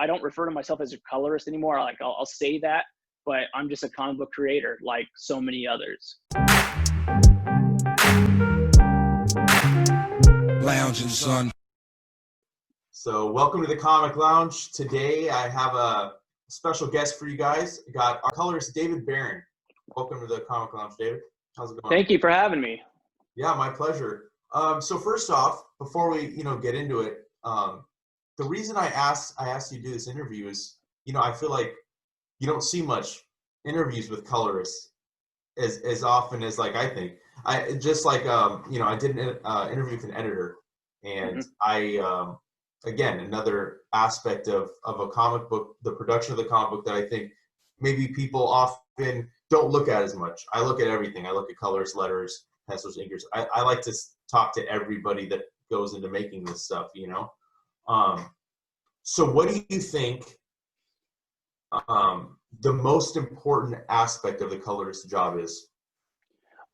I don't refer to myself as a colorist anymore. Like I'll say that, but I'm just a comic book creator like so many others. Lounging, son. So welcome to the Comic Lounge. Today I have a special guest for you guys. We got our colorist, David Barron. Welcome to the Comic Lounge, David. How's it going? Thank you for having me. Yeah, my pleasure. So first off, before we get into it, the reason I asked you to do this interview is, I feel like you don't see much interviews with colorists as often as like I think. I just like I did an interview with an editor, and I again, another aspect of a comic book, the production of the comic book that I think maybe people often don't look at as much. I look at everything. I look at colors, letters, pencils, inkers. I like to talk to everybody that goes into making this stuff, So what do you think the most important aspect of the colorist job is?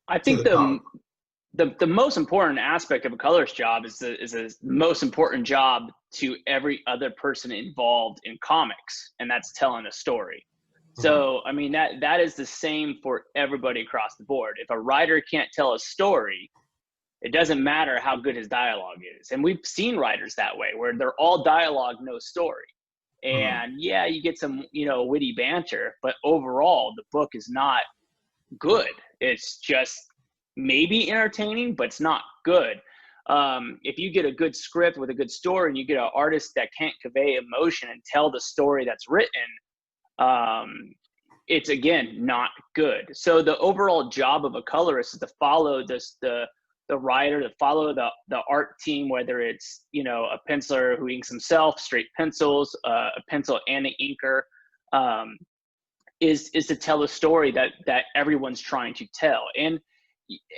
I think the most important aspect of a colorist job is the most important job to every other person involved in comics, and that's telling a story. So, I mean, that is the same for everybody across the board. If a writer can't tell a story, it doesn't matter how good his dialogue is. And we've seen writers that way, where they're all dialogue, no story. And yeah, you get some, witty banter, but overall the book is not good. It's just maybe entertaining, but it's not good. If you get a good script with a good story and you get an artist that can't convey emotion and tell the story that's written, it's again not good. So the overall job of a colorist is to follow the writer, to follow the art team, whether it's a penciler who inks himself, straight pencils, a pencil and an inker, is to tell a story that everyone's trying to tell. And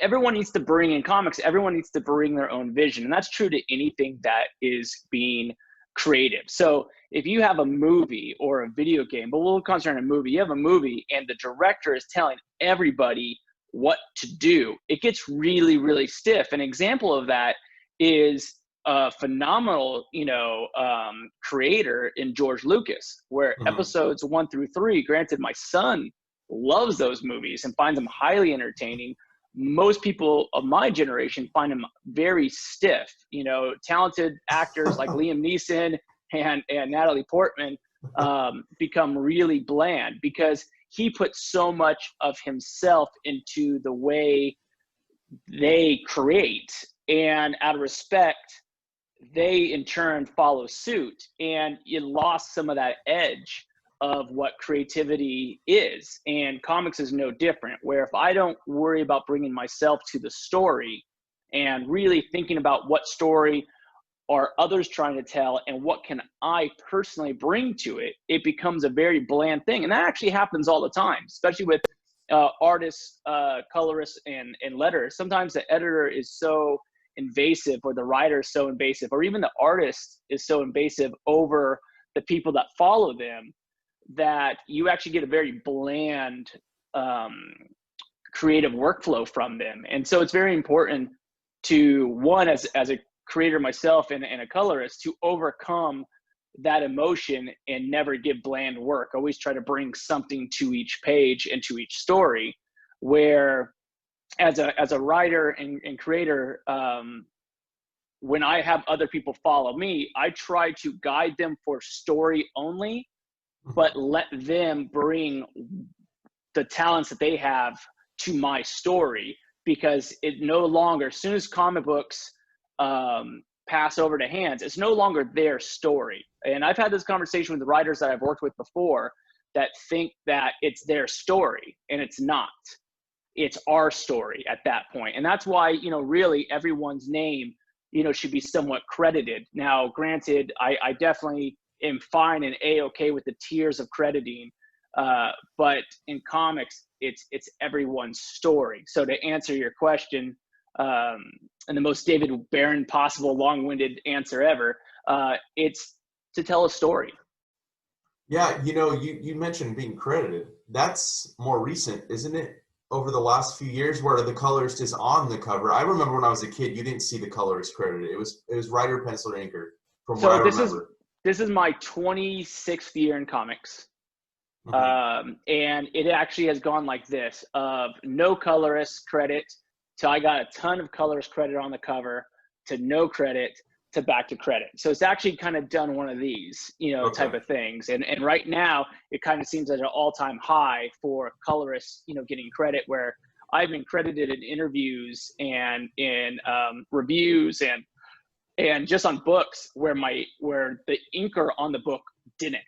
everyone needs to bring in comics. Everyone needs to bring their own vision, and that's true to anything that is being creative. So if you have a movie or a video game, but we'll concentrate on a movie, you have a movie and the director is telling everybody what to do, it gets really, really stiff. An example of that is a phenomenal, creator in George Lucas, where episodes 1 through 3, granted, my son loves those movies and finds them highly entertaining. Most people of my generation find them very stiff. Talented actors like Liam Neeson and Natalie Portman become really bland because he put so much of himself into the way they create, and out of respect, they in turn follow suit, and you lost some of that edge of what creativity is. And comics is no different, where if I don't worry about bringing myself to the story and really thinking about what story are others trying to tell and what can I personally bring to it, it becomes a very bland thing. And that actually happens all the time, especially with artists, colorists, and letters. Sometimes the editor is so invasive, or the writer is so invasive, or even the artist is so invasive over the people that follow them, that you actually get a very bland creative workflow from them. And so it's very important to, one, as a creator myself and a colorist, to overcome that emotion and never give bland work. Always try to bring something to each page and to each story, where as a writer and creator, when I have other people follow me, I try to guide them for story only, but let them bring the talents that they have to my story, because it no longer, as soon as comic books pass over to hands, it's no longer their story. And I've had this conversation with the writers that I've worked with before that think that it's their story, and it's not. It's our story at that point. And that's why, really everyone's name, should be somewhat credited. Now, granted, I definitely am fine and A-okay with the tiers of crediting, but in comics, it's everyone's story. So to answer your question, and the most David Barron possible long-winded answer ever, it's to tell a story. Yeah, you mentioned being credited. That's more recent, isn't it? Over the last few years, where the colorist is on the cover. I remember when I was a kid, you didn't see the colorist credited. It was writer, pencil, inker. From what I remember. this is my 26th year in comics. And it actually has gone like this, of no colorist credit to I got a ton of colorist credit on the cover, to no credit, to back to credit. So it's actually kind of done one of these, type of things. And right now it kind of seems at an all-time high for colorists, getting credit, where I've been credited in interviews and in reviews and just on books where the inker on the book didn't.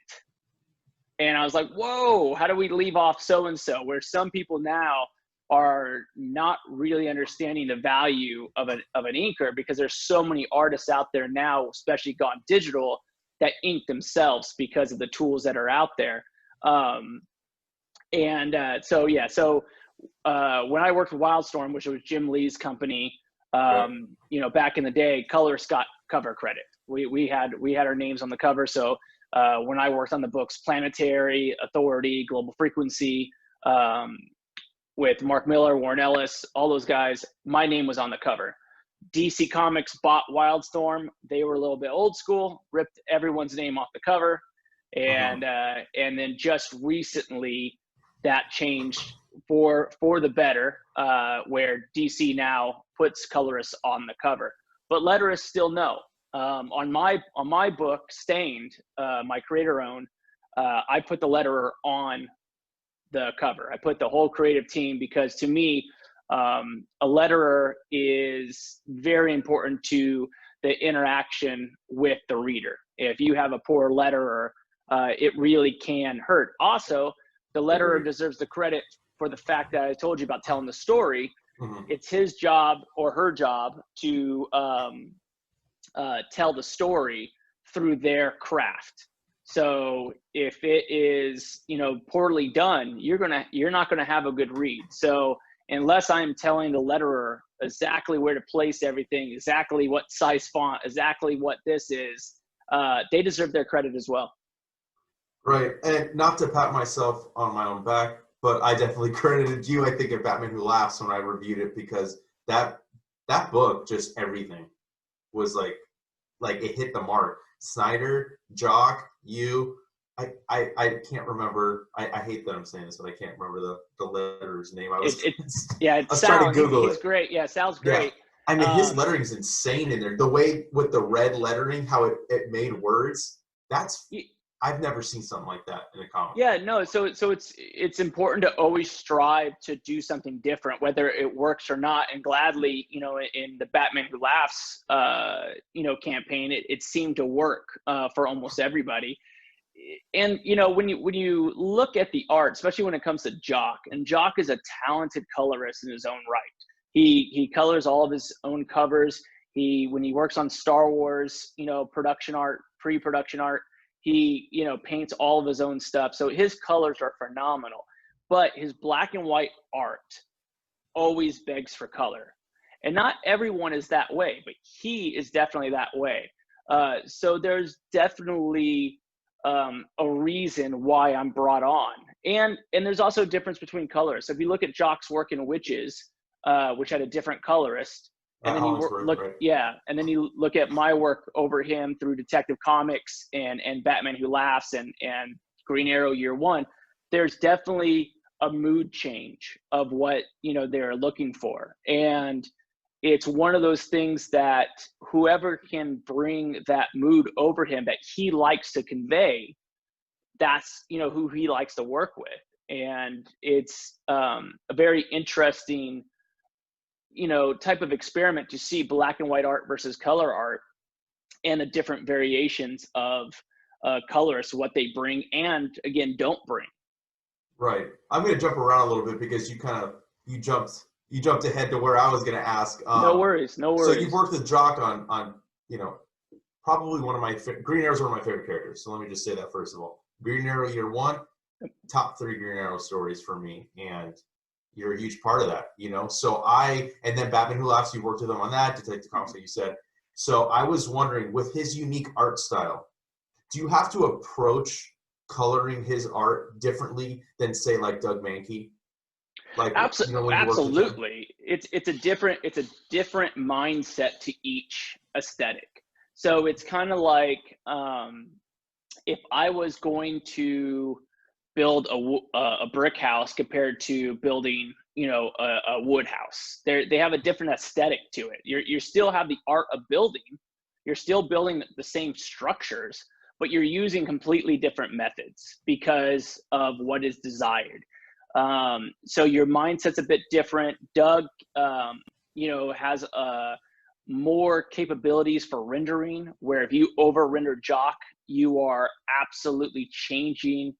And I was like, whoa, how do we leave off so-and-so? Where some people now are not really understanding the value of an inker, because there's so many artists out there now, especially gone digital, that ink themselves because of the tools that are out there. So when I worked with Wildstorm, which was Jim Lee's company, back in the day, colorists got cover credit. We had our names on the cover. So when I worked on the books, Planetary, Authority, Global Frequency, with Mark Miller, Warren Ellis, all those guys, my name was on the cover. DC Comics bought Wildstorm. They were a little bit old school, ripped everyone's name off the cover. And then just recently that changed for the better, where DC now puts colorists on the cover. But letterists still know. On my book, Stained, my creator owned, I put the letterer on the cover. I put the whole creative team, because to me, a letterer is very important to the interaction with the reader. If you have a poor letterer, it really can hurt. Also, the letterer deserves the credit for the fact that I told you about telling the story. It's his job or her job to tell the story through their craft. So if it is, poorly done, you're not gonna have a good read. So unless I'm telling the letterer exactly where to place everything, exactly what size font, exactly what this is, they deserve their credit as well. Right, and not to pat myself on my own back, but I definitely credited you, I think, at Batman Who Laughs when I reviewed it, because that book, just everything was like it hit the mark. Snyder, Jock, you, I can't remember. I hate that I'm saying this, but I can't remember the letter's name. I was trying to Google it. He's great. Yeah, Sal's great. Yeah. I mean, his lettering is insane in there. The way with the red lettering, how it made words. I've never seen something like that in a comic. Yeah, no. So it's important to always strive to do something different, whether it works or not. And gladly, in the Batman Who Laughs, campaign, it seemed to work for almost everybody. And when you look at the art, especially when it comes to Jock, and Jock is a talented colorist in his own right. He colors all of his own covers. When he works on Star Wars, production art, pre-production art, he paints all of his own stuff. So his colors are phenomenal, but his black and white art always begs for color. And not everyone is that way, but he is definitely that way. So there's definitely a reason why I'm brought on. And there's also a difference between colors. So if you look at Jock's work in Witches, which had a different colorist, and then and then you look at my work over him through Detective Comics and Batman Who Laughs and Green Arrow Year One, there's definitely a mood change of what they're looking for. And it's one of those things that whoever can bring that mood over him that he likes to convey, that's who he likes to work with. And it's a very interesting type of experiment to see black and white art versus color art and the different variations of colorists, what they bring and again don't bring. Right. I'm going to jump around a little bit because you jumped ahead to where I was going to ask. No worries. So you've worked with Jock on probably one of my Green Arrow's one of my favorite characters. So let me just say that first of all. Green Arrow Year One, top 3 Green Arrow stories for me, and you're a huge part of that, So and then Batman Who Laughs, you worked with him on that, Detective Comics, like you said. So I was wondering, with his unique art style, do you have to approach coloring his art differently than, say, like Doug Mahnke? Like, absolutely. It's a different mindset to each aesthetic. So it's kind of like, if I was going to build a brick house compared to building, you know, a wood house, they have a different aesthetic to it. You still have the art of building, you're still building the same structures, but you're using completely different methods because of what is desired. So your mindset's a bit different. Doug, you know, has more capabilities for rendering, where if you over render Jock, you are absolutely changing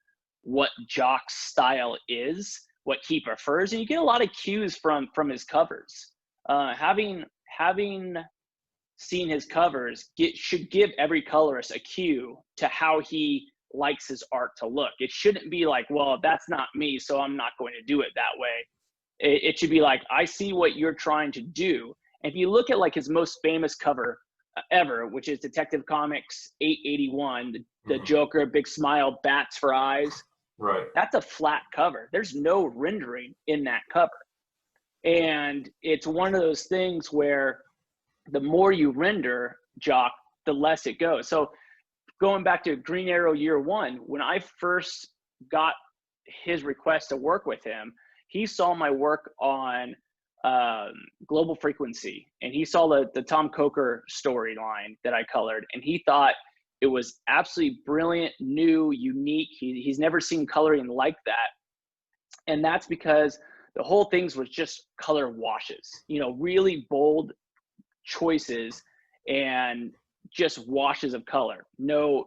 what Jock's style is, what he prefers, and you get a lot of cues from his covers. Having seen his covers should give every colorist a cue to how he likes his art to look. It shouldn't be like, well, that's not me, so I'm not going to do it that way. It should be like, I see what you're trying to do. And if you look at like his most famous cover ever, which is Detective Comics 881, the Joker, big smile, bats for eyes. Right. That's a flat cover. There's no rendering in that cover. And it's one of those things where the more you render Jock, the less it goes. So going back to Green Arrow Year One, when I first got his request to work with him, he saw my work on Global Frequency, and he saw the Tom Coker storyline that I colored, and he thought it was absolutely brilliant, new, unique. He's never seen coloring like that. And that's because the whole thing was just color washes, you know, really bold choices and just washes of color. No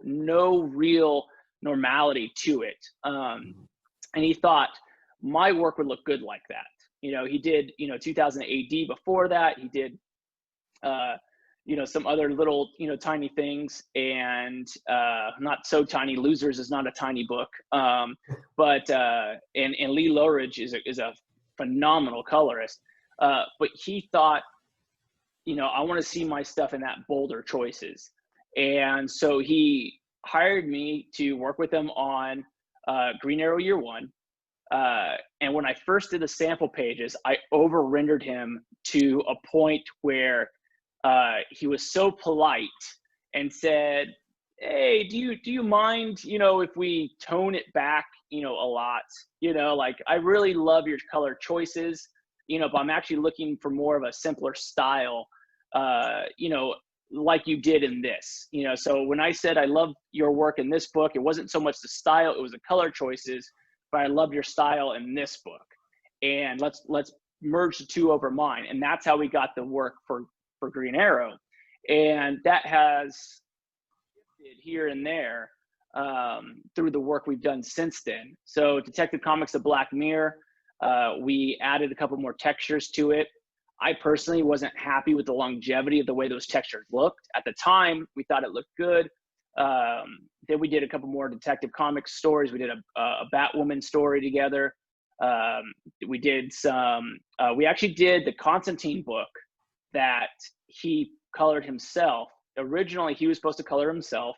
real normality to it. And he thought my work would look good like that. You know, he did, you know, 2000 AD before that. He did, you know, some other little, you know, tiny things, and not so tiny. Losers is not a tiny book. But Lee Lowridge is a phenomenal colorist. But he thought, you know, I want to see my stuff in that bolder choices. And so he hired me to work with him on Green Arrow Year One. And when I first did the sample pages, I over rendered him to a point where he was so polite and said, hey, do you mind, you know, if we tone it back, you know, a lot, you know, like, I really love your color choices, you know, but I'm actually looking for more of a simpler style, you know, like you did in this, you know. So when I said I love your work in this book, it wasn't so much the style, it was the color choices, but I love your style in this book, and let's merge the two over mine. And that's how we got the work for Green Arrow. And that has shifted here and there through the work we've done since then. So Detective Comics: The Black Mirror, we added a couple more textures to it. I personally wasn't happy with the longevity of the way those textures looked. At the time, we thought it looked good. Then we did a couple more Detective Comics stories. We did a Batwoman story together. We did some, we actually did the Constantine book that he colored himself. Originally, he was supposed to color himself.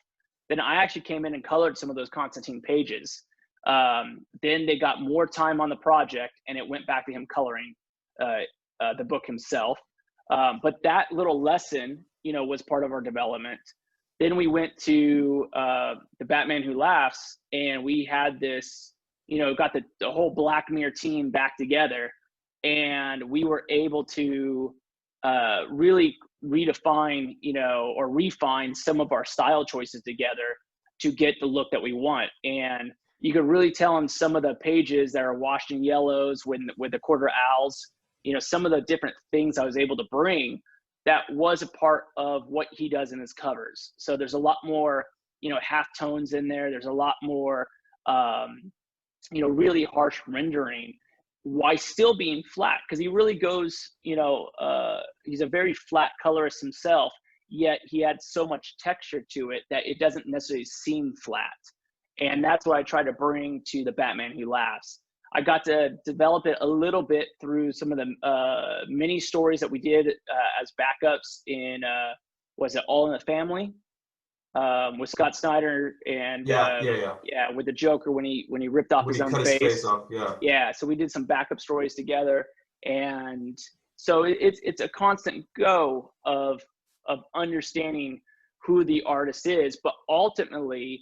Then I actually came in and colored some of those Constantine pages. Then they got more time on the project, and it went back to him coloring the book himself. But that little lesson, you know, was part of our development. Then we went to the Batman Who Laughs, and we had this, you know, got the whole Black Mirror team back together, and we were able to really redefine, you know, or refine some of our style choices together to get the look that we want. And you could really tell in some of the pages that are washed in yellows with the quarter owls, you know, some of the different things I was able to bring that was a part of what he does in his covers. So there's a lot more, you know, half tones in there. There's a lot more, you know, really harsh rendering while still being flat, because he really goes, you know, he's a very flat colorist himself, yet he adds so much texture to it that it doesn't necessarily seem flat. And that's what I try to bring to the Batman Who Laughs. I got to develop it a little bit through some of the mini stories that we did as backups in, was it All in the Family? With Scott Snyder and with the Joker when he ripped off his own face. His face off, yeah. So we did some backup stories together, and so it's a constant go of understanding who the artist is, but ultimately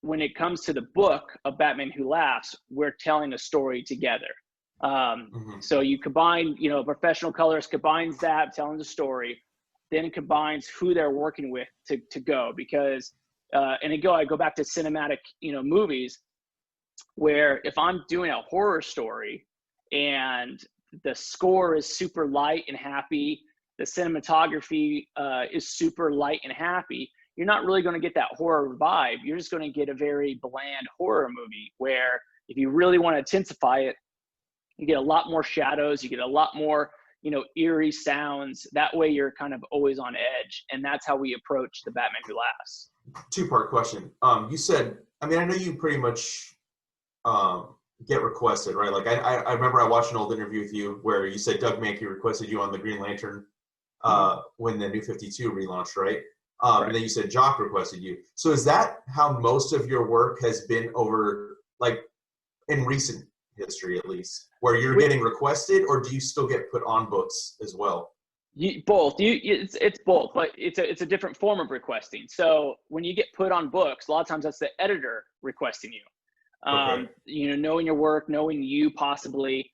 when it comes to the book of Batman Who Laughs, we're telling a story together. So you combine, you know, a professional colorist combines that, telling the story, then combines who they're working with to go, because, and I go back to cinematic, you know, movies, where if I'm doing a horror story and the score is super light and happy, the cinematography is super light and happy, you're not really going to get that horror vibe. You're just going to get a very bland horror movie, where if you really want to intensify it, you get a lot more shadows, you get a lot more, you know, eerie sounds. That way you're kind of always on edge. And that's how we approach the Batman Who Laughs. Two-part question. You said, I mean, I know you pretty much get requested, right? Like I remember I watched an old interview with you where you said Doug Mankey requested you on the Green Lantern when the New 52 relaunched, right? Right. And then you said Jock requested you. So is that how most of your work has been over, like in recent history at least, where you're getting requested, or do you still get put on books as well? Both. It's both, but it's a different form of requesting. So when you get put on books, a lot of times that's the editor requesting you. Okay. You know, knowing your work, knowing you possibly,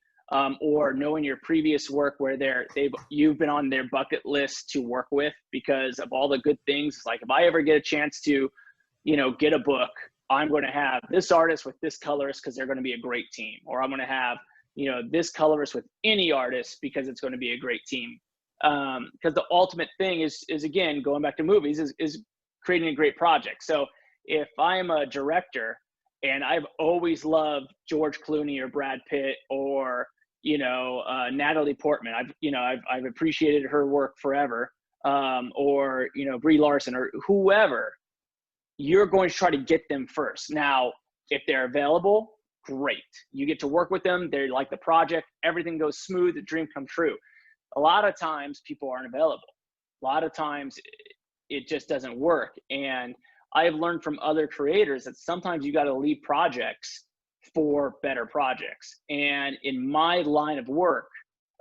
or knowing your previous work where you've been on their bucket list to work with because of all the good things. It's like, if I ever get a chance to, you know, get a book, I'm going to have this artist with this colorist because they're going to be a great team, or I'm going to have, you know, this colorist with any artist because it's going to be a great team. Because the ultimate thing is again, going back to movies, is creating a great project. So if I'm a director and I've always loved George Clooney or Brad Pitt or, you know, Natalie Portman, I've appreciated her work forever, or, you know, Brie Larson or whoever, you're going to try to get them first. Now, if they're available, great. You get to work with them. They like the project. Everything goes smooth. The dream comes true. A lot of times people aren't available. A lot of times it just doesn't work. And I've learned from other creators that sometimes you got to leave projects for better projects. And in my line of work,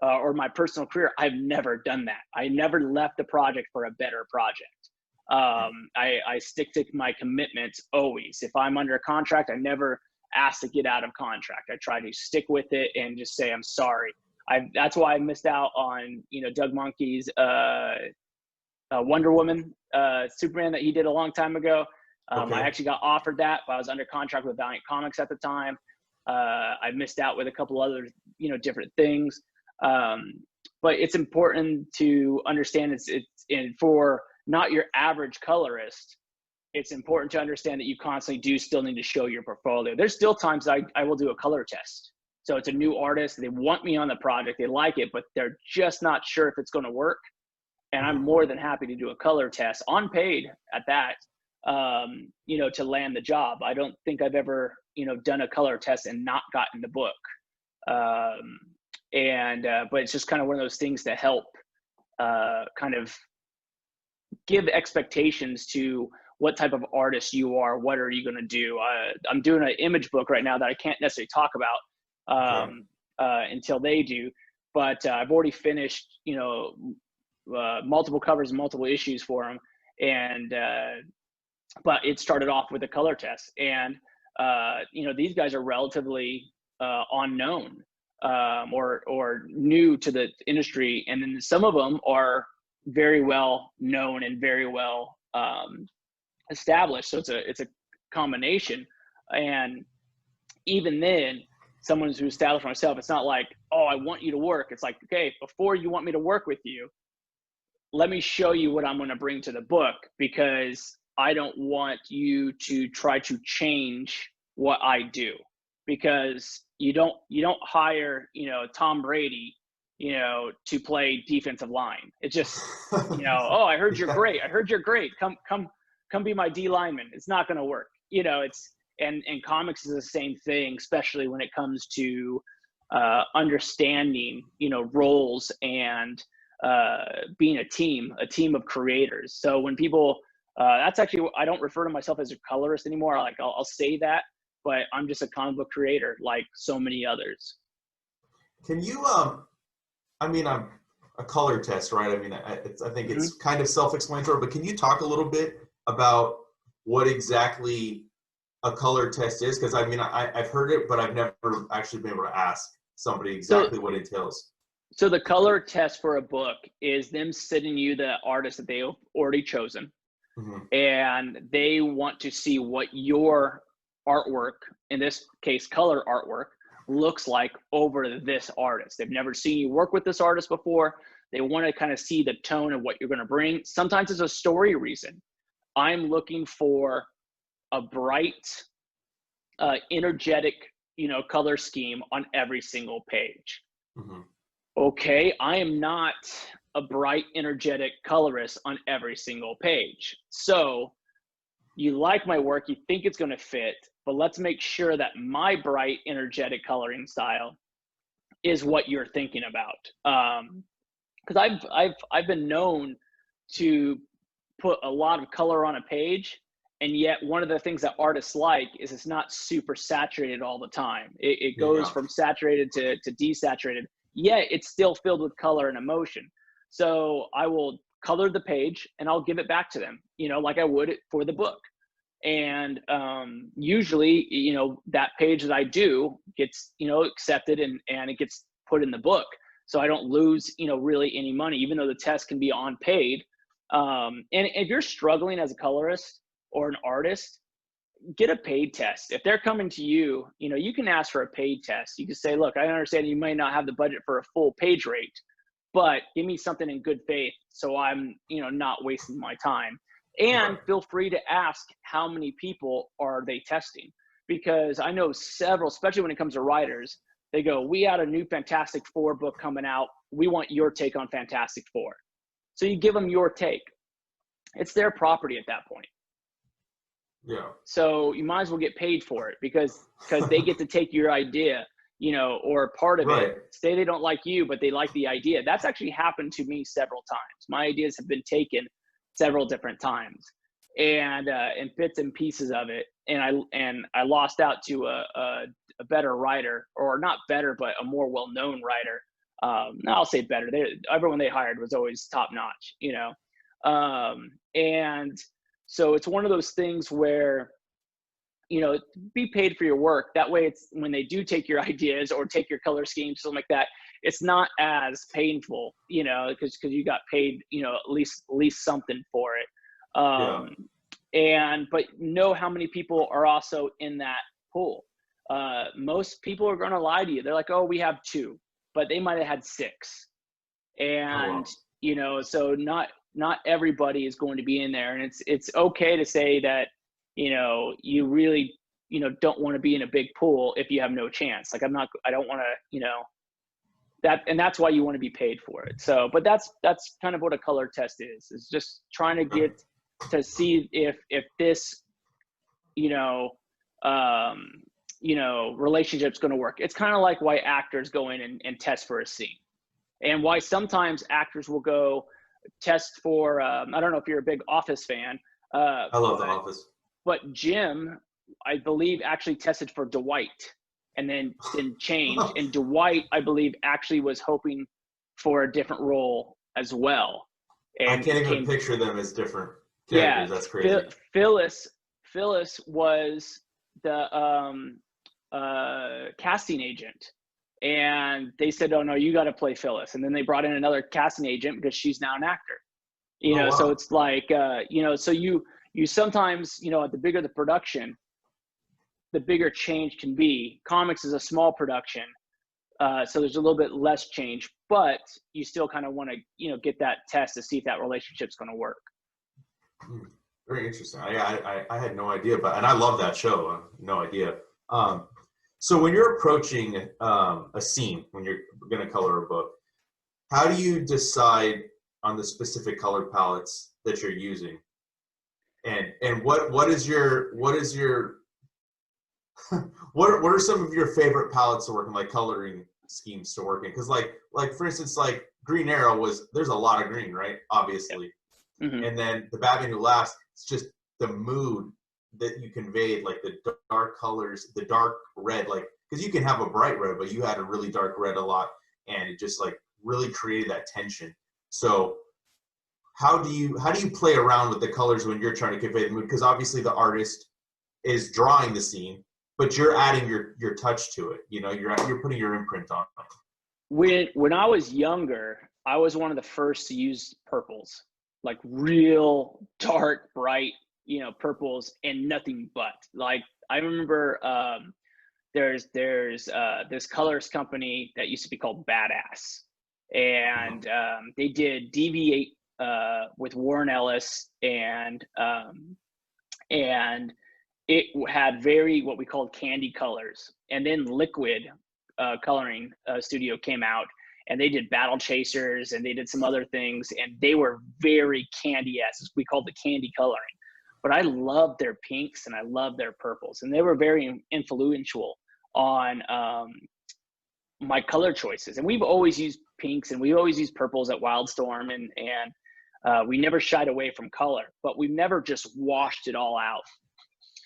or my personal career, I've never done that. I never left a project for a better project. I stick to my commitments always. If I'm under a contract, I never ask to get out of contract. I try to stick with it and just say, I'm sorry. That's why I missed out on, you know, Doug Mankey's Wonder Woman, Superman that he did a long time ago. Okay. I actually got offered that, but I was under contract with Valiant Comics at the time. I missed out with a couple other, you know, different things. But it's important to understand it's and for not your average colorist, it's important to understand that you constantly do still need to show your portfolio. There's still times I will do a color test. So it's a new artist. They want me on the project. They like it, but they're just not sure if it's going to work. And I'm more than happy to do a color test, unpaid at that, you know, to land the job. I don't think I've ever, you know, done a color test and not gotten the book. But it's just kind of one of those things to help kind of give expectations to what type of artist you are. What are you going to do? I'm doing an image book right now that I can't necessarily talk about until they do, but I've already finished, you know, multiple covers and multiple issues for them. And, but it started off with a color test, and, you know, these guys are relatively unknown or new to the industry. And then some of them are very well known and very well established. So it's a combination. And even then, someone who's established myself, it's not like, oh, I want you to work. It's like, okay, before you want me to work with you, let me show you what I'm going to bring to the book, because I don't want you to try to change what I do, because you don't hire, you know, Tom Brady, you know, to play defensive line. It's just, you know, oh, I heard you're great. I heard you're great. Come be my D lineman. It's not going to work. You know, and comics is the same thing, especially when it comes to understanding, you know, roles and being a team of creators. So when people, that's actually, I don't refer to myself as a colorist anymore. I'll say that, but I'm just a comic book creator like so many others. Can you, I mean, I'm a color test, right? I mean, I think it's kind of self-explanatory, but can you talk a little bit about what exactly a color test is? Because I mean, I've heard it, but I've never actually been able to ask somebody So exactly what it entails. so the color test for a book is them sending you the artist that they've already chosen, Mm-hmm. and they want to see what your artwork, in this case color artwork, looks like over this artist. They've never seen you work with this artist before. They want to kind of see the tone of what you're going to bring. Sometimes it's a story reason. I'm looking for a bright, energetic, color scheme on every single page. Mm-hmm. Okay, I am not a bright, energetic colorist on every single page. So you like my work, you think it's going to fit, but let's make sure that my bright, energetic coloring style is what you're thinking about. Because I've been known to put a lot of color on a page, and yet one of the things that artists like is it's not super saturated all the time. It goes Yeah. from saturated to desaturated, yet it's still filled with color and emotion. So I will color the page and I'll give it back to them, like I would for the book. And usually, that page that I do gets, accepted, and it gets put in the book. So I don't lose, really any money, even though the test can be on paid. And if you're struggling as a colorist or an artist, get a paid test. If they're coming to you, you can ask for a paid test. You can say, look, I understand you may not have the budget for a full page rate, but give me something in good faith so I'm, not wasting my time. And Right. feel free to ask how many people are they testing, because I know several, especially when it comes to writers, they go, we had a new Fantastic Four book coming out. We want your take on Fantastic Four. So you give them your take. It's their property at that point. Yeah. So you might as well get paid for it, because they get to take your idea, or part of Right. it. Say they don't like you, but they like the idea. That's actually happened to me several times. My ideas have been taken several different times, and bits and pieces of it. And I lost out to a better writer, or not better, but a more well-known writer. No, I'll say better. Everyone they hired was always top notch, and so it's one of those things where, be paid for your work. That way, it's when they do take your ideas or take your color schemes, something like that, it's not as painful, because you got paid, at least something for it. Yeah. But know how many people are also in that pool. Most people are going to lie to you. They're like, oh, we have 2, but they might have had 6. Oh, And, wow. so not everybody is going to be in there. And it's okay to say that, you really, don't want to be in a big pool if you have no chance. Like I don't want to, that's why you want to be paid for it. So, but that's kind of what a color test is just trying to Okay. get to see if this, relationship's going to work. It's kind of like why actors go in and test for a scene, and why sometimes actors will go test for, I don't know if you're a big Office fan, I love The Office. but Jim, I believe, actually tested for Dwight and then changed. And Dwight, I believe, actually was hoping for a different role as well. I And can't he even came, picture them as different yeah, characters. That's crazy. Phyllis was the casting agent. And they said, oh, no, you got to play Phyllis. And then they brought in another casting agent because she's now an actor. Oh, So wow. it's like, so you sometimes, the bigger the production, the bigger change can be. Comics is a small production, so there's a little bit less change, but you still kind of want to, get that test to see if that relationship's going to work. Hmm. Very interesting. I had no idea, and I love that show. No idea. So when you're approaching a scene, when you're going to color a book, how do you decide on the specific color palettes that you're using? And what is your what are some of your favorite palettes to work in, like coloring schemes to work in? Because like for instance, like Green Arrow there's a lot of green, right? Obviously. Mm-hmm. And then The Batman Who Laughs, it's just the mood that you conveyed, like the dark colors, the dark red, like, because you can have a bright red, but you had a really dark red a lot, and it just like really created that tension. So how do you play around with the colors when you're trying to convey the mood? Because obviously the artist is drawing the scene, but you're adding your touch to it. You're putting your imprint on it. When I was younger, I was one of the first to use purples, like real dark, bright, purples, and nothing but. Like I remember there's this colorist company that used to be called Badass, and they did Deviate with Warren Ellis, and it had very what we called candy colors. And then Liquid Coloring Studio came out, and they did Battle Chasers, and they did some other things, and they were very candy-esque. We called the candy coloring. But I loved their pinks and I loved their purples, and they were very influential on my color choices. And we've always used pinks and we've always used purples at Wildstorm, and we never shied away from color, but we've never just washed it all out.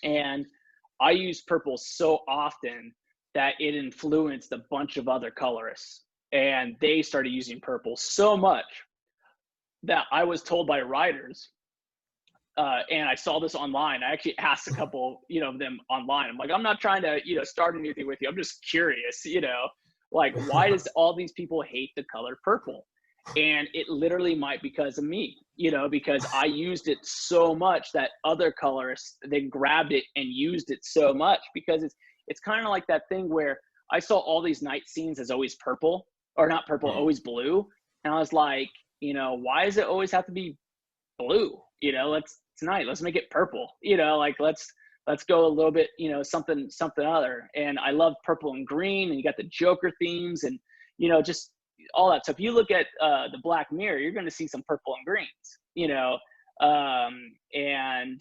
And I use purple so often that it influenced a bunch of other colorists, and they started using purple so much that I was told by writers, and I saw this online. I actually asked a couple, of them online. I'm like, I'm not trying to, start anything with you. I'm just curious, like, why does all these people hate the color purple? And it literally might because of me, because I used it so much that other colorists, they grabbed it and used it so much, because it's kind of like that thing where I saw all these night scenes as always purple, or not purple, always blue. And I was like, why does it always have to be blue? Tonight, let's make it purple, like let's go a little bit, something other. And I love purple and green, and you got the Joker themes, and, just all that. So if you look at the Black Mirror, you're going to see some purple and greens, and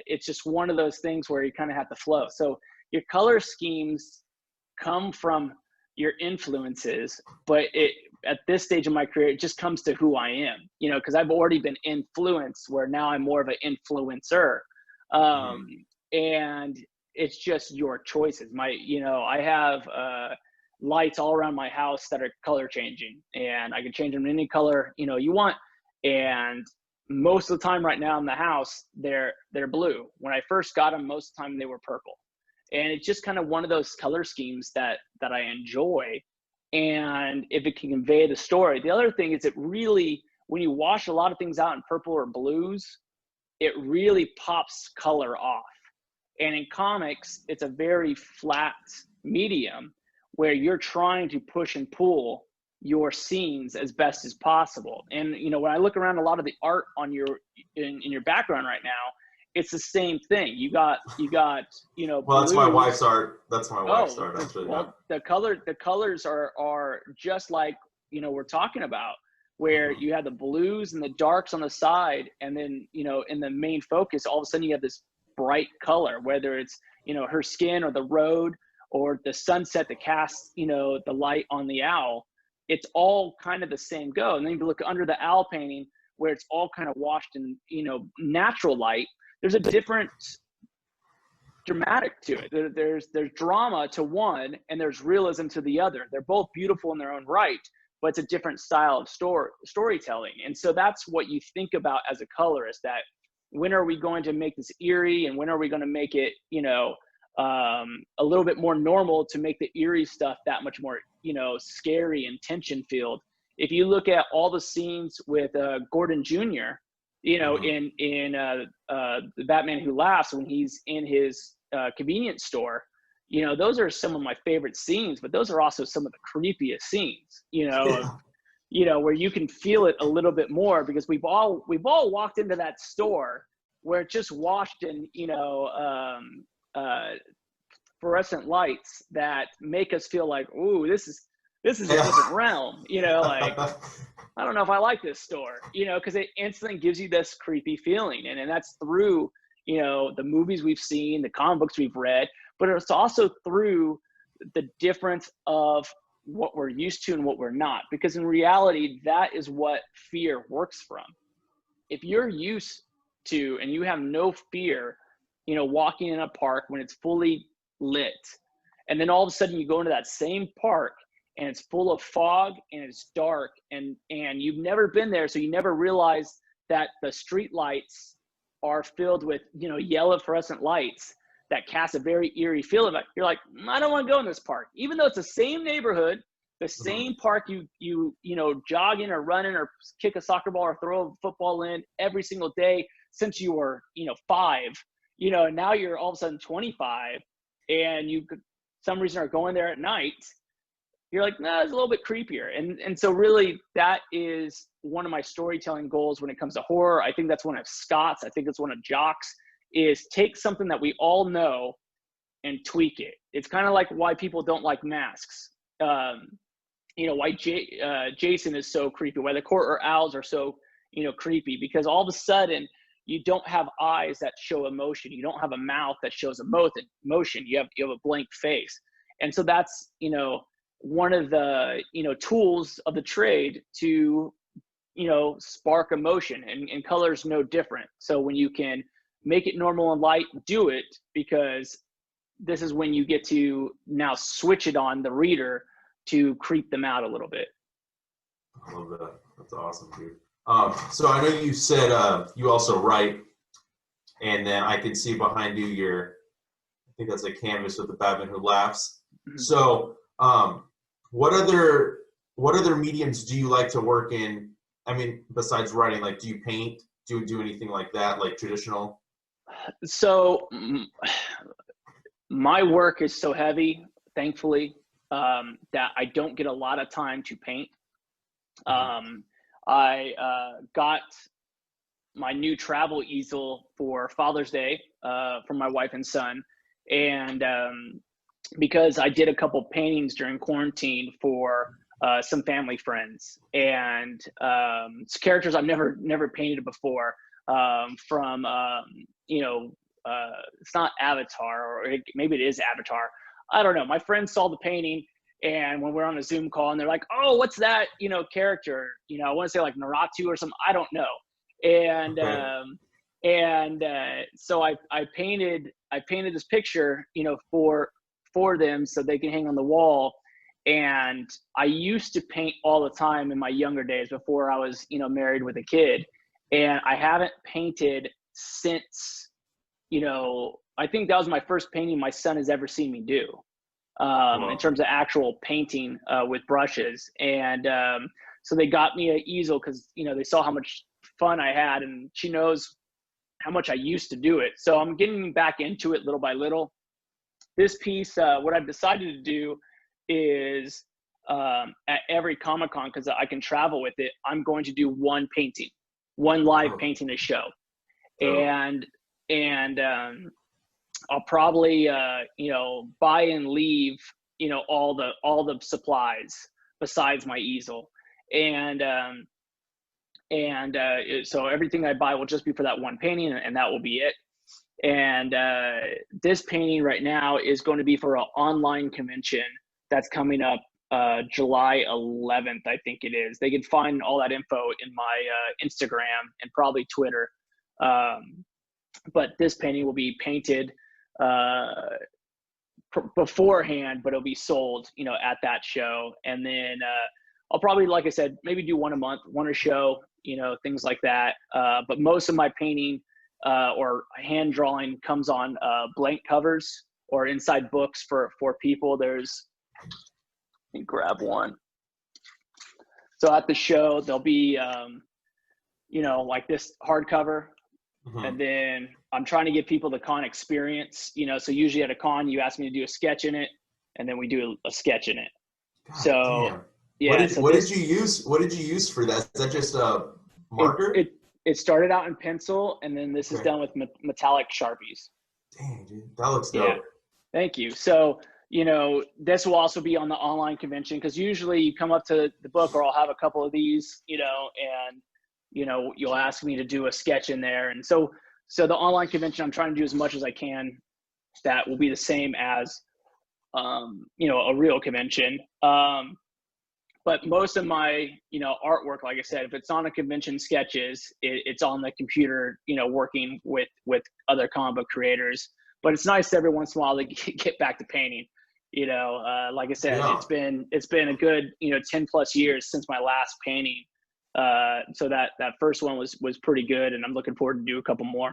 it's just one of those things where you kind of have to flow. So your color schemes come from your influences, but at this stage of my career, it just comes to who I am, because I've already been influenced, where now I'm more of an influencer. And it's just your choices. I have lights all around my house that are color changing, and I can change them any color, you want. And most of the time right now in the house, they're blue. When I first got them, most of the time they were purple. And it's just kind of one of those color schemes that I enjoy. And if it can convey the story. The other thing is, it really, when you wash a lot of things out in purple or blues, it really pops color off. And in comics, it's a very flat medium where you're trying to push and pull your scenes as best as possible. And, when I look around a lot of the art on in your background right now, it's the same thing. You got, well, that's my wife's art. That's my wife's art, actually. Well, the colors are just like, we're talking about, where you have the blues and the darks on the side. And then, in the main focus, all of a sudden you have this bright color, whether it's, her skin or the road or the sunset that casts, the light on the owl. It's all kind of the same go. And then you look under the owl painting, where it's all kind of washed in, natural light. There's a different dramatic to it. There's drama to one, and there's realism to the other. They're both beautiful in their own right, but it's a different style of storytelling. And so that's what you think about as a colorist, that when are we going to make this eerie, and when are we going to make it, a little bit more normal, to make the eerie stuff that much more, scary and tension filled. If you look at all the scenes with Gordon Jr., in The Batman Who Laughs, when he's in his convenience store, those are some of my favorite scenes, but those are also some of the creepiest scenes, where you can feel it a little bit more, because we've all walked into that store where it's just washed in, fluorescent lights that make us feel like, ooh, this is a different realm, like, I don't know if I like this store, because it instantly gives you this creepy feeling. And that's through, the movies we've seen, the comic books we've read, but it's also through the difference of what we're used to and what we're not. Because in reality, that is what fear works from. If you're used to, and you have no fear, walking in a park when it's fully lit, and then all of a sudden you go into that same park and it's full of fog and it's dark, and you've never been there, so you never realize that the street lights are filled with, yellow fluorescent lights. that casts a very eerie feel about it. You're like, I don't want to go in this park, even though it's the same neighborhood, the same park you jog in or run in or kick a soccer ball or throw a football in every single day since you were 5, and now you're all of a sudden 25, and you could some reason are going there at night. You're like, nah, it's a little bit creepier. And so really that is one of my storytelling goals when it comes to horror. I think that's one of Scott's. I think it's one of Jock's, is take something that we all know and tweak it. It's kind of like why people don't like masks. Why Jason is so creepy, why the court or owls are so, creepy, because all of a sudden you don't have eyes that show emotion. You don't have a mouth that shows emotion. You have a blank face. And so that's, one of the, tools of the trade to, spark emotion, and color's no different. So when you can make it normal and light, do it, because this is when you get to now switch it on the reader to creep them out a little bit. I love that. That's awesome, dude. So I know you said you also write, and then I can see behind you I think that's a canvas with the Batman who laughs. Mm-hmm. So what other mediums do you like to work in? I mean, besides writing, like, do you paint? Do you do anything like that, like traditional? So my work is so heavy, thankfully, that I don't get a lot of time to paint. I got my new travel easel for Father's Day from my wife and son, and because I did a couple paintings during quarantine for some family friends, and characters I've never painted before, from it's not Avatar, or maybe it is Avatar. I don't know. My friends saw the painting, and when we're on a Zoom call, and they're like, "Oh, what's that? Character? I want to say like Naratu or something. I don't know." And so I painted this picture, for them so they can hang on the wall. And I used to paint all the time in my younger days before I was, married with a kid, and I haven't painted since. I think that was my first painting my son has ever seen me do, in terms of actual painting with brushes. And so they got me an easel because, they saw how much fun I had, and she knows how much I used to do it. So I'm getting back into it little by little. This piece, what I've decided to do is at every Comic-Con, because I can travel with it, I'm going to do one live painting a show. And I'll probably buy and leave all the supplies besides my easel, and so everything I buy will just be for that one painting, and that will be it. And this painting right now is going to be for an online convention that's coming up July 11th, I think it is. They can find all that info in my Instagram and probably Twitter. But this painting will be painted beforehand, but it'll be sold, at that show. And then I'll probably, like I said, maybe do one a month, one a show, things like that. But most of my painting or hand drawing comes on blank covers or inside books for people. Let me grab one. So at the show, there'll be, like this hardcover. Mm-hmm. And then I'm trying to give people the con experience, so usually at a con, you ask me to do a sketch in it, and then we do a sketch in it. God, so damn. Yeah. What did you use for that? Is that just a marker? It started out in pencil, and then this is done with metallic Sharpies. Dang, dude, that looks dope. Yeah. Thank you. So, this will also be on the online convention, because usually you come up to the book, or I'll have a couple of these, and you'll ask me to do a sketch in there. And so the online convention, I'm trying to do as much as I can that will be the same as, a real convention. But most of my, artwork, like I said, if it's on a convention sketches, it's on the computer, working with other comic book creators. But it's nice every once in a while to get back to painting. Like I said, it's been a good, 10 plus years since my last painting. So that first one was pretty good, and I'm looking forward to do a couple more.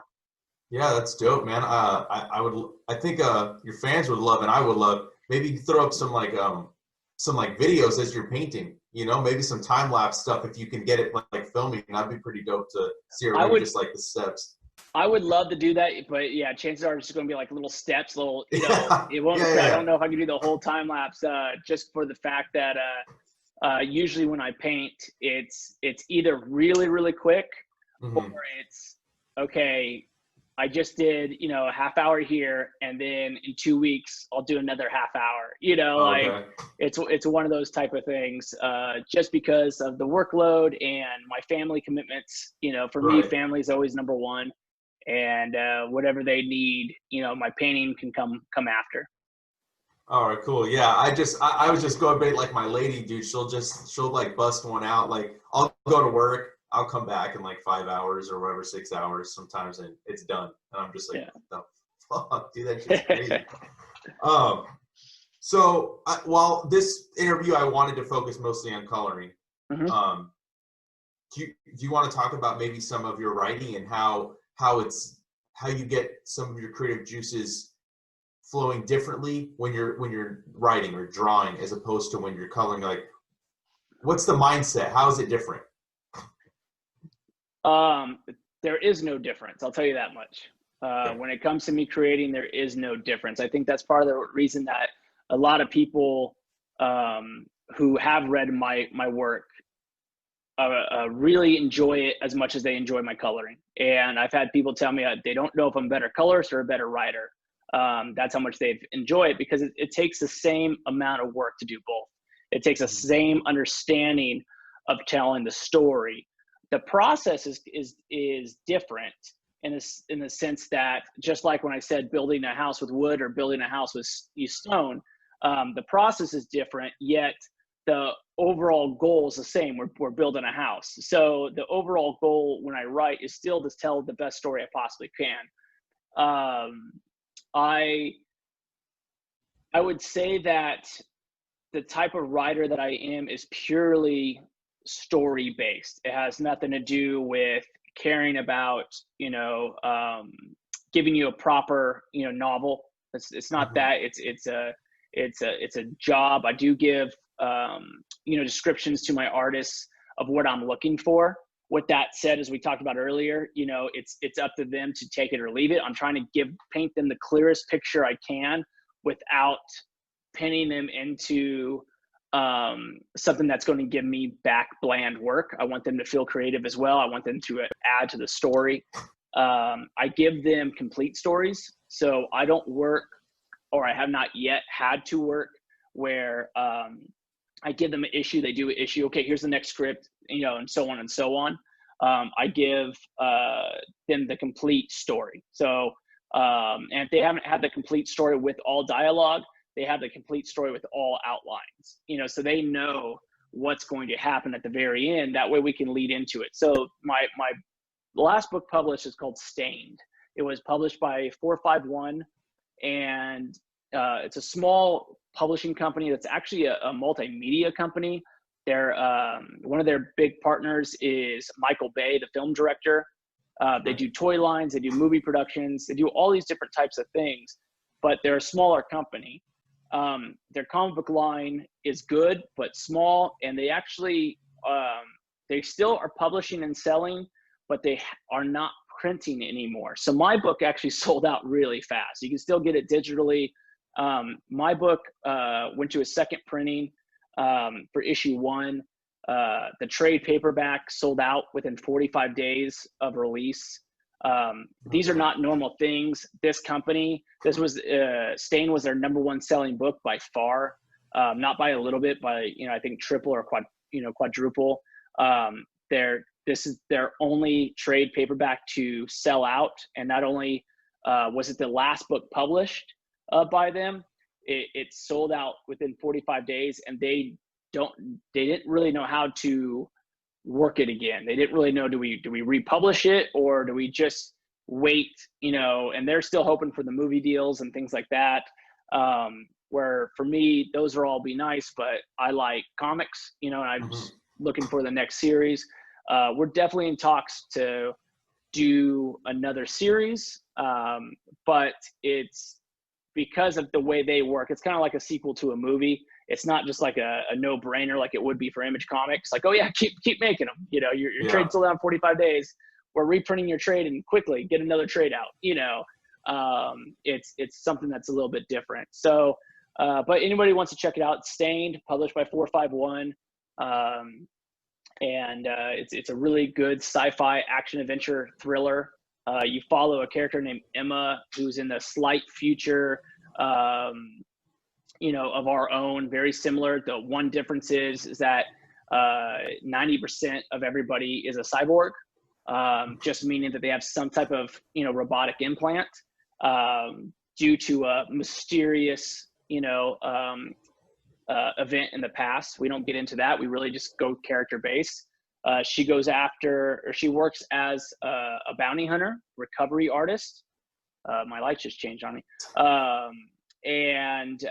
Yeah, that's dope, man. I think your fans would love, and I would love. Maybe throw up some like videos as you're painting. You know, maybe some time lapse stuff if you can get it like filming. That'd be pretty dope to see, or I maybe would just like the steps. I would love to do that, but yeah, chances are it's just going to be like little steps, little, Yeah, it yeah, won't, I yeah. don't know if I can do the whole time lapse, just for the fact that, usually when I paint, it's either really, really quick, or Hmm. it's, okay, I just did, a half hour here, and then in 2 weeks, I'll do another half hour, like Okay. it's one of those type of things, just because of the workload and my family commitments. For me, Right. family is always number one, and whatever they need, my painting can come after. All right, cool. Yeah, I was just going bait like my lady, dude. She'll like bust one out. Like I'll go to work, I'll come back in like 5 hours or whatever, 6 hours sometimes, and it's done. And I'm just like, Yeah. what the fuck, dude? That shit's crazy. Um, so while this interview, I wanted to focus mostly on coloring. Hmm. Um, do you want to talk about maybe some of your writing and how you get some of your creative juices flowing differently when you're writing or drawing as opposed to when you're coloring? Like, what's the mindset? How is it different? um, there is no difference, I'll tell you that much. When it comes to me creating, there is no difference. I think that's part of the reason that a lot of people, who have read my work, really enjoy it as much as they enjoy my coloring. And I've had people tell me they don't know if I'm a better colorist or a better writer. That's how much they've enjoyed it, because it takes the same amount of work to do both. It takes the same understanding of telling the story. The process is different in the sense that, just like when I said building a house with wood or building a house with stone, the process is different, yet the overall goal is the same. We're building a house. So the overall goal when I write is still to tell the best story I possibly can. Um, I I would say that the type of writer that I am is purely story based. It has nothing to do with caring about, giving you a proper, novel. It's not Mm-hmm. that. It's a job. I do give, descriptions to my artists of what I'm looking for. With that said, as we talked about earlier, it's up to them to take it or leave it. I'm trying to paint them the clearest picture I can without pinning them into, something that's going to give me back bland work. I want them to feel creative as well. I want them to add to the story. I give them complete stories, so I don't work, or I have not yet had to work, where, I give them an issue, they do an issue. Okay, here's the next script, and so on and so on. I give, them the complete story. So, and if they haven't had the complete story with all dialogue, they have the complete story with all outlines. So they know what's going to happen at the very end. That way we can lead into it. So my last book published is called Stained. It was published by 451, and it's a small publishing company that's actually a multimedia company. They're, one of their big partners is Michael Bay, the film director. They Okay. do toy lines, they do movie productions, they do all these different types of things, but they're a smaller company. Their comic book line is good but small, and they actually, they still are publishing and selling, but they are not printing anymore. So my book actually sold out really fast. You can still get it digitally. My book, went to a second printing, for issue one. The trade paperback sold out within 45 days of release. These are Okay. not normal things. This company, this was, Stain was their number one selling book by far, not by a little bit, by, I think triple or quadruple. This is their only trade paperback to sell out, and not only, was it the last book published, by them, it sold out within 45 days, and they didn't really know how to work it again. They didn't really know, do we republish it, or do we just wait, and they're still hoping for the movie deals and things like that. Where for me, those are all be nice, but I like comics, and I'm Hmm. just looking for the next series. We're definitely in talks to do another series, but it's because of the way they work. It's kind of like a sequel to a movie. It's not just like a no-brainer like it would be for Image Comics. Like, oh yeah, keep making them. You know, your trade's sold out in 45 days. We're reprinting your trade and quickly get another trade out. You know, it's something that's a little bit different. So, but anybody wants to check it out, Stained, published by 451. And it's a really good sci-fi action adventure thriller. You follow a character named Emma who's in the slight future, you know, of our own, very similar. The one difference is that 90% of everybody is a cyborg, just meaning that they have some type of, you know, robotic implant due to a mysterious, you know, event in the past. We don't get into that. We really just go character based. She goes after, or she works as a bounty hunter, recovery artist. My lights just changed on me. And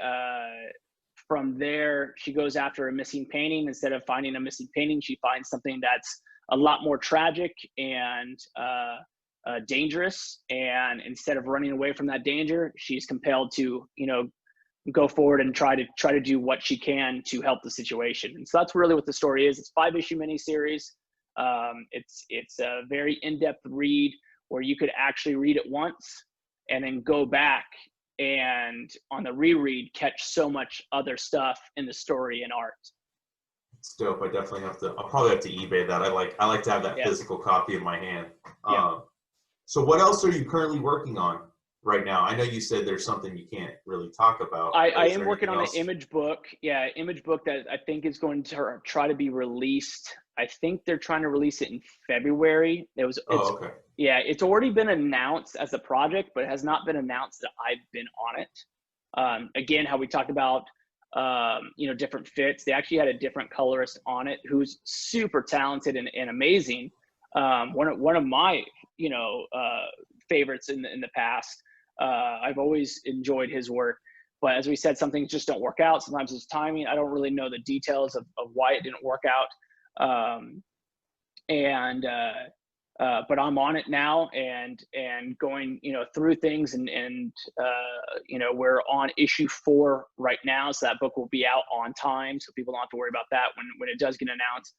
from there, she goes after a missing painting. Instead of finding a missing painting, she finds something that's a lot more tragic and dangerous. And instead of running away from that danger, she's compelled to, you know, go forward and try to do what she can to help the situation. And so that's really what the story is. It's 5-issue miniseries. It's a very in-depth read where you could actually read it once and then go back and on the reread catch so much other stuff in the story and art. It's dope. I'll probably have to eBay that. I like to have that physical copy in my hand. So what else are you currently working on right now? I know you said there's something you can't really talk about. I am working on an image book. Yeah, image book that I think is going to try to be released. I think they're trying to release it in February. Okay. Yeah, it's already been announced as a project, but it has not been announced that I've been on it. Again, how we talked about, you know, different fits. They actually had a different colorist on it who's super talented and amazing. One of my, you know, favorites in the past. I've always enjoyed his work, but as we said, some things just don't work out. Sometimes it's timing. I don't really know the details of why it didn't work out. But I'm on it now and going, you know, through things and you know, we're on issue 4 right now. So that book will be out on time. So people don't have to worry about that when it does get announced.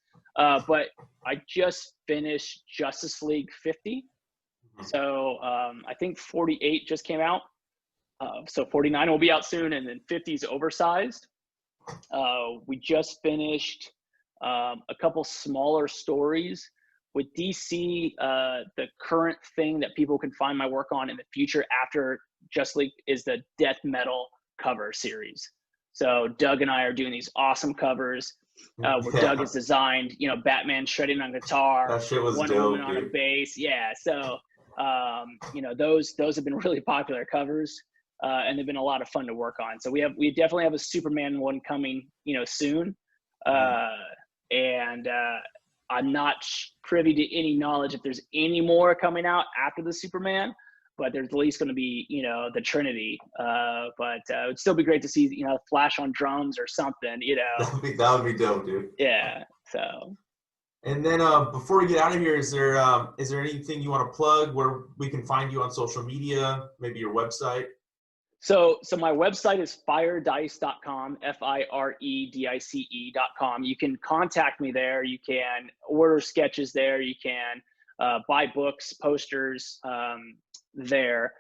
But I just finished Justice League 50. So I think 48 just came out. So 49 will be out soon, and then 50 is oversized. We just finished a couple smaller stories with DC. The current thing that people can find my work on in the future after Justice League is the death metal cover series. So Doug and I are doing these awesome covers where Doug has designed, you know, Batman shredding on guitar, that shit was Wonder dope, Woman on a bass. Yeah, so you know, those have been really popular covers, and they've been a lot of fun to work on. So we definitely have a Superman one coming, you know, soon, and I'm not privy to any knowledge if there's any more coming out after the Superman, but there's at least going to be, you know, the Trinity. But it'd still be great to see, you know, Flash on drums or something, you know. That would be dope, dude. Yeah. So. And then before we get out of here, is there anything you want to plug where we can find you on social media, maybe your website? So my website is firedice.com, FIREDICE.com. You can contact me there. You can order sketches there. You can buy books, posters there.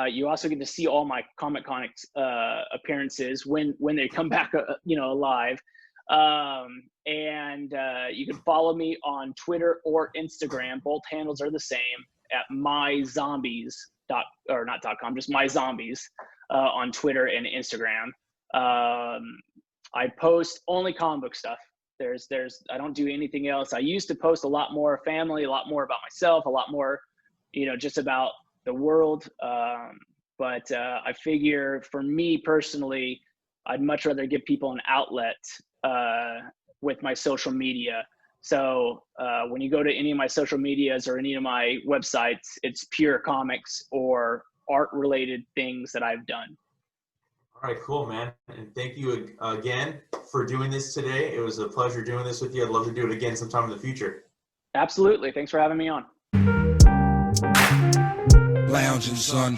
You also get to see all my Comic Con appearances when they come back, you know, alive. And you can follow me on Twitter or Instagram. Both handles are the same at myzombies. Or not .com, just myzombies on Twitter and Instagram. I post only comic book stuff. I don't do anything else. I used to post a lot more family, a lot more about myself, a lot more, you know, just about the world. But I figure for me personally, I'd much rather give people an outlet with my social media. So when you go to any of my social medias or any of my websites, it's pure comics or art related things that I've done. All right, cool, man. And thank you again for doing this today. It was a pleasure doing this with you. I'd love to do it again sometime in the future. Absolutely. Thanks for having me on. lounging, son.